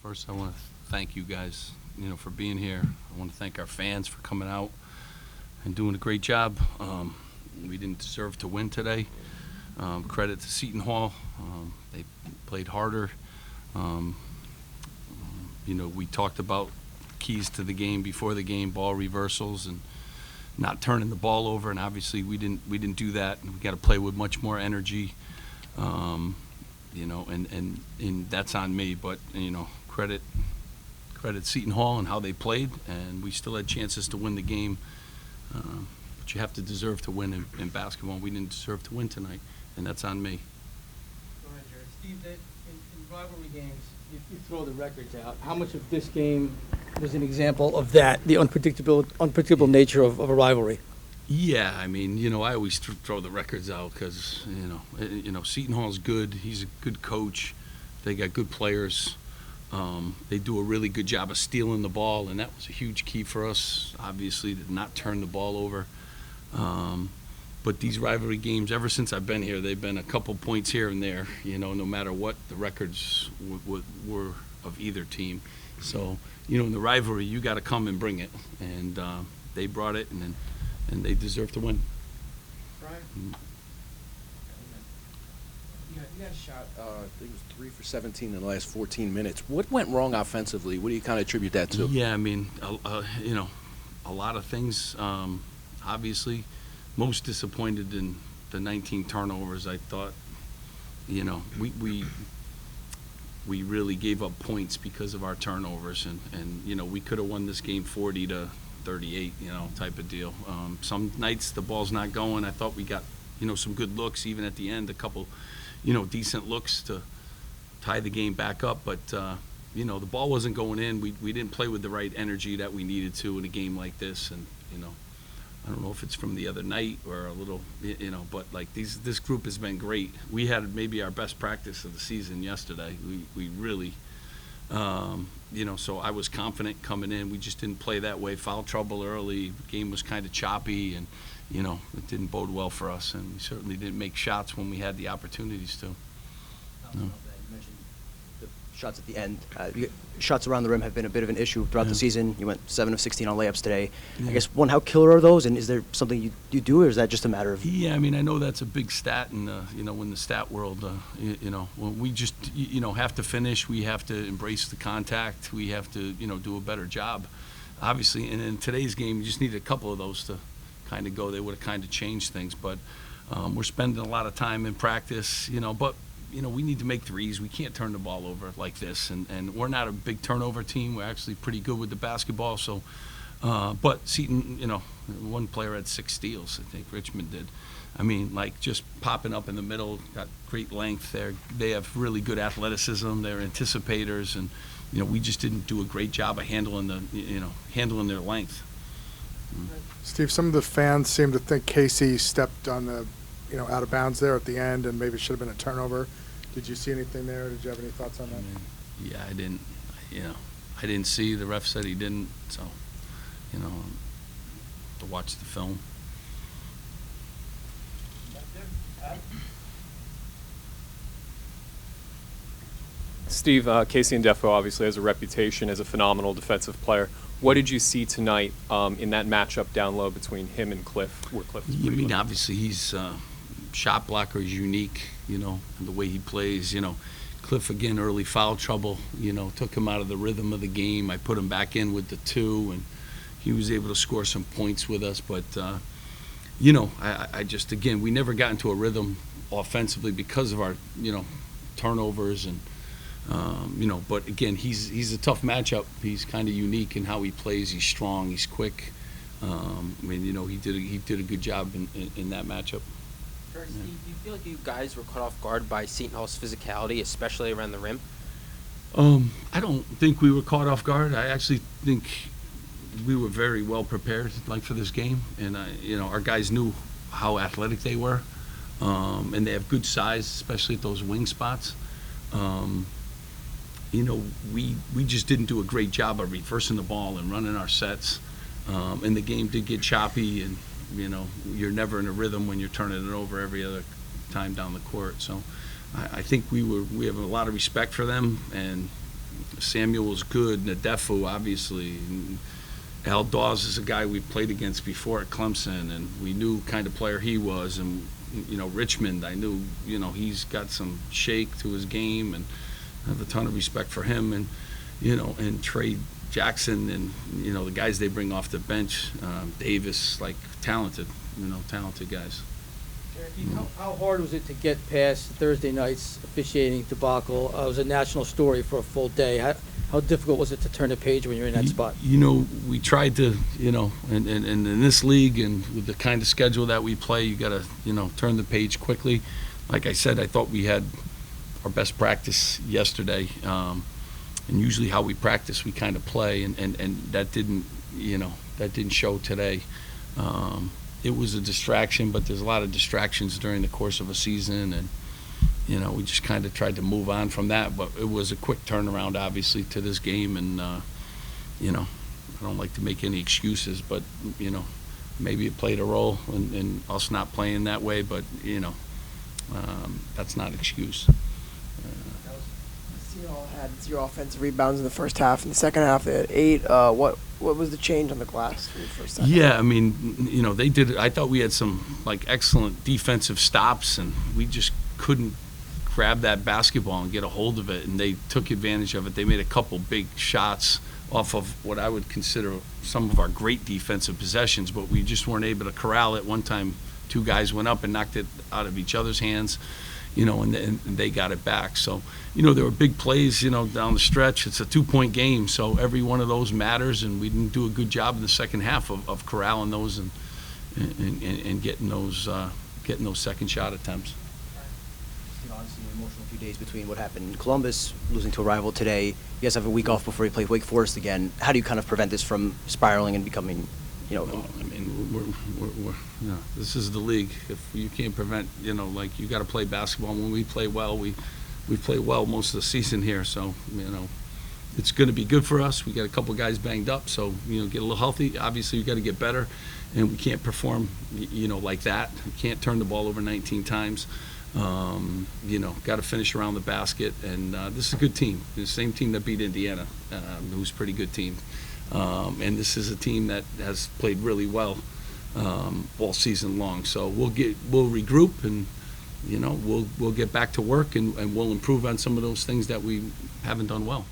First, I want to thank you guys, for being here. I want to thank our fans for coming out and doing a great job. We didn't deserve to win today. Credit to Seton Hall. They played harder. We talked about keys to the game before the game, ball reversals and not turning the ball over, and obviously we didn't do that. We got to play with much more energy. And that's on me, but credit Seton Hall and how they played, and we still had chances to win the game. But you have to deserve to win in basketball. We didn't deserve to win tonight, and that's on me. Go ahead, Jared. Steve, in rivalry games, you throw the records out. How much of this game was an example of that, the unpredictable nature of a rivalry? Yeah, I always throw the records out because, Seton Hall's good. He's a good coach. They got good players. They do a really good job of stealing the ball, and that was a huge key for us, obviously, to not turn the ball over. But these rivalry games, ever since I've been here, they've been a couple points here and there, no matter what the records were of either team. So, in the rivalry, you got to come and bring it. And they brought it, and they deserve to win. Brian? You got a shot, I think it was 3 for 17 in the last 14 minutes. What went wrong offensively? What do you kind of attribute that to? Yeah, a lot of things. Obviously, most disappointed in the 19 turnovers. I thought, we really gave up points because of our turnovers, and we could have won this game 40-38, type of deal. Some nights the ball's not going. I thought we got, some good looks, even at the end, a couple, decent looks to tie the game back up. But, the ball wasn't going in. We didn't play with the right energy that we needed to in a game like this. And, I don't know if it's from the other night or a little, but this group has been great. We had maybe our best practice of the season yesterday. We really, so I was confident coming in. We just didn't play that way. Foul trouble early. The game was kind of choppy, and, it didn't bode well for us. And we certainly didn't make shots when we had the opportunities to. You mentioned the shots at the end. Shots around the rim have been a bit of an issue throughout the season. You went 7 of 16 on layups today. Yeah. I guess, one, how killer are those, and is there something you do, or is that just a matter of? Yeah, I know that's a big stat in in the stat world. When we just have to finish, we have to embrace the contact. We have to do a better job, obviously. And in today's game, you just need a couple of those to kind of go. They would have kind of changed things, but we're spending a lot of time in practice. But we need to make threes. We can't turn the ball over like this, and we're not a big turnover team. We're actually pretty good with the basketball. So, but Seton, one player had 6 steals. I think Richmond did. Just popping up in the middle, got great length there. They have really good athleticism. They're anticipators, and we just didn't do a great job of handling their length. Steve, some of the fans seem to think Casey stepped on the, out of bounds there at the end, and maybe it should have been a turnover. Did you see anything there? Did you have any thoughts on that? Yeah, I didn't. I didn't see. The ref said he didn't. So, to watch the film. Steve, Casey Ndefo obviously has a reputation as a phenomenal defensive player. What did you see tonight in that matchup down low between him and Cliff? Obviously he's shot blocker is unique, and the way he plays. Cliff, again, early foul trouble, took him out of the rhythm of the game. I put him back in with the 2, and he was able to score some points with us. But, I just, again, we never got into a rhythm offensively because of our, turnovers and, but again, he's a tough matchup. He's kind of unique in how he plays. He's strong. He's quick. He did a good job in that matchup. First, do you feel like you guys were caught off guard by Seton Hall's physicality, especially around the rim? I don't think we were caught off guard. I actually think we were very well prepared, for this game, and our guys knew how athletic they were, and they have good size, especially at those wing spots. We just didn't do a great job of reversing the ball and running our sets. And the game did get choppy, and, you're never in a rhythm when you're turning it over every other time down the court. So I think we have a lot of respect for them, and, Samuel was good. Nadefu, obviously. Al Dawes is a guy we played against before at Clemson, and we knew kind of player he was. And Richmond, I knew he's got some shake to his game, and I have a ton of respect for him. And and Trey Jackson, and the guys they bring off the bench, Davis, like talented guys. How hard was it to get past Thursday night's officiating debacle? It was a national story for a full day. How difficult was it to turn the page when you're in that spot? We tried to, and in this league and with the kind of schedule that we play, you got to, turn the page quickly. Like I said, I thought we had our best practice yesterday. And usually how we practice, we kind of play, and that didn't show today. It was a distraction, but there's a lot of distractions during the course of a season, and we just kind of tried to move on from that. But it was a quick turnaround, obviously, to this game, and I don't like to make any excuses, but maybe it played a role in us not playing that way, but that's not an excuse. Seattle had 0 offensive rebounds in the first half. In the second half, they had 8. What was the change on the glass for the first half? Yeah, I mean, they did it. I thought we had some excellent defensive stops, and we just couldn't grab that basketball and get a hold of it. And they took advantage of it. They made a couple big shots off of what I would consider some of our great defensive possessions, but we just weren't able to corral it. One time, 2 guys went up and knocked it out of each other's hands. And they got it back. So, there were big plays, down the stretch. It's a 2-point game, so every one of those matters, and we didn't do a good job in the second half of corralling those and getting those second shot attempts. Obviously, an emotional few days between what happened in Columbus, losing to a rival today. You guys have a week off before you play Wake Forest again. How do you kind of prevent this from spiraling and becoming, Well, I mean, we're this is the league. If you can't prevent, you got to play basketball. When we play well, we play well most of the season here. So, it's going to be good for us. We got a couple guys banged up, so get a little healthy. Obviously, we got to get better, and we can't perform, like that. We can't turn the ball over 19 times. Got to finish around the basket, and this is a good team. The same team that beat Indiana, who's a pretty good team. And this is a team that has played really well all season long. So we'll regroup, and we'll get back to work, and we'll improve on some of those things that we haven't done well.